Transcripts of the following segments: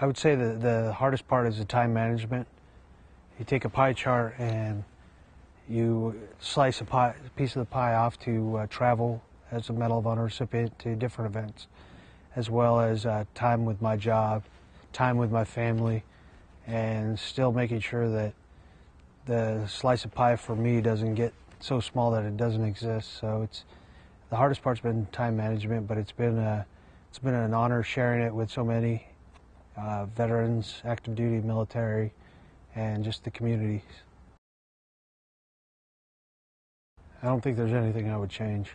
I would say that the hardest part is the time management. You take a pie chart and you slice a piece of the pie off to travel as a Medal of Honor recipient to different events, as well as time with my job, time with my family, and still making sure that the slice of pie for me doesn't get so small that it doesn't exist. So the hardest part's been time management, but it's been an honor sharing it with so many veterans, active duty, military, and just the communities. I don't think there's anything I would change.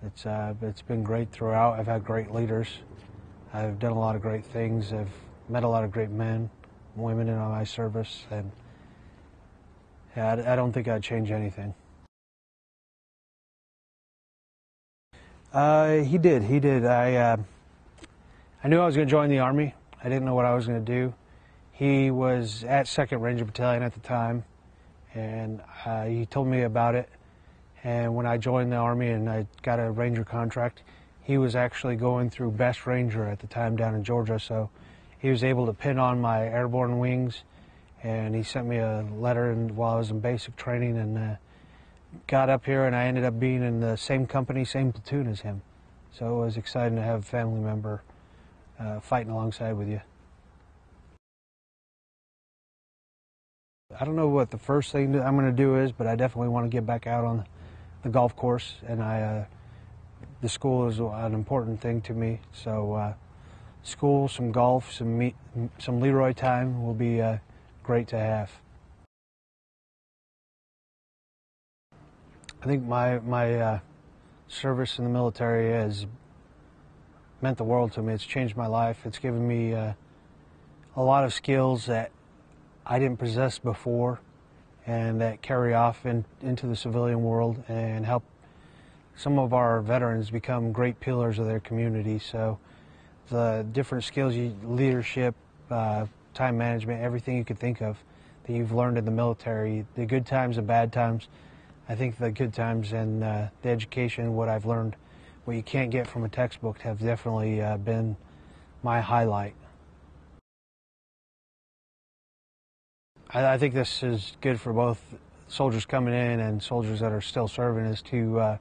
It's been great throughout. I've had great leaders. I've done a lot of great things. I've met a lot of great men, women in my service, and yeah, I don't think I'd change anything. He did. I knew I was going to join the Army. I didn't know what I was going to do. He was at 2nd Ranger Battalion at the time, and he told me about it. And when I joined the Army and I got a Ranger contract, he was actually going through Best Ranger at the time down in Georgia, so he was able to pin on my airborne wings, and he sent me a letter while I was in basic training, and got up here, and I ended up being in the same company, same platoon as him. So it was exciting to have a family member fighting alongside with you. I don't know what the first thing I'm going to do is, but I definitely want to get back out on the golf course, and the school is an important thing to me. So school, some golf, some Leroy time will be great to have. I think my service in the military has meant the world to me. It's changed my life. It's given me a lot of skills that I didn't possess before, and that carry off into the civilian world and help some of our veterans become great pillars of their community. So the different skills, leadership, time management, everything you could think of that you've learned in the military, the good times and bad times. I think the good times and the education, what I've learned, what you can't get from a textbook, have definitely been my highlight. I think this is good for both soldiers coming in and soldiers that are still serving, is to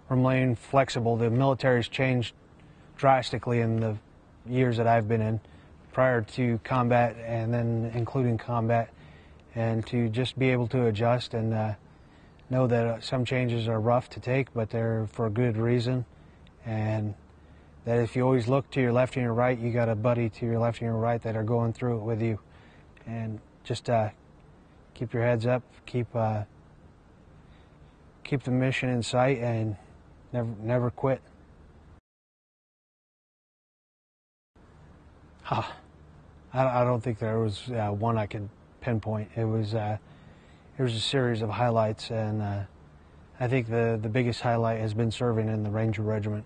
remain flexible. The military's changed drastically in the years that I've been in, prior to combat and then including combat, and to just be able to adjust and know that some changes are rough to take, but they're for a good reason, and that if you always look to your left and your right, you got a buddy to your left and your right that are going through it with you. And just keep your heads up, keep the mission in sight, and never quit. I don't think there was one I could pinpoint. It was a series of highlights, and I think the biggest highlight has been serving in the Ranger Regiment.